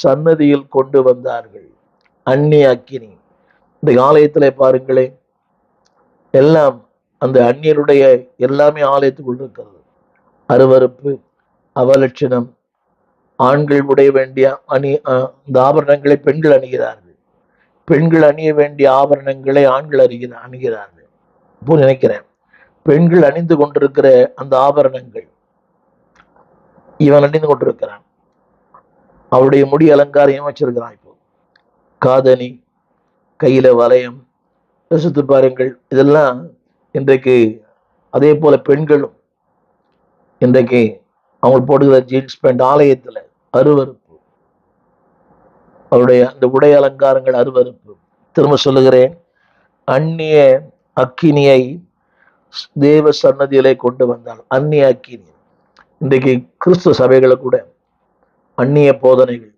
சன்னதியில் கொண்டு வந்தார்கள். அந்நிய அக்கினி. இந்த ஆலயத்துல பாருங்களேன், எல்லாம் அந்த அந்நியருடைய எல்லாமே ஆலயத்துக்குள் இருக்கிறது. அருவருப்பு, அவலட்சணம். ஆண்கள் உடைய வேண்டிய இந்த ஆபரணங்களை பெண்கள் அணிகிறார்கள். பெண்கள் அணிய வேண்டிய ஆபரணங்களை ஆண்கள் அணிகிறார்கள். இப்போ நினைக்கிறேன், பெண்கள் அணிந்து கொண்டிருக்கிற அந்த ஆபரணங்கள் இவன் அணிந்து கொண்டிருக்கிறான். அவருடைய முடி அலங்காரம் வச்சிருக்கிறான். இப்போ காதணி, கையில வளையம், யோசித்து பாருங்கள். இதெல்லாம் இன்றைக்கு அதே போல பெண்களும் இன்றைக்கு அவங்க போடுகிற ஜீன்ஸ் பேண்ட் ஆலயத்துல அருவருப்பு. அவருடைய அந்த உடை அலங்காரங்கள் அருவருப்பு. திரும்ப சொல்லுகிறேன், அந்நிய அக்கினியை தேவ சன்னதியிலே கொண்டு வந்தால் அந்நிய அக்கினி. இன்றைக்கு கிறிஸ்துவ சபைகளை கூட அந்நிய போதனைகள்,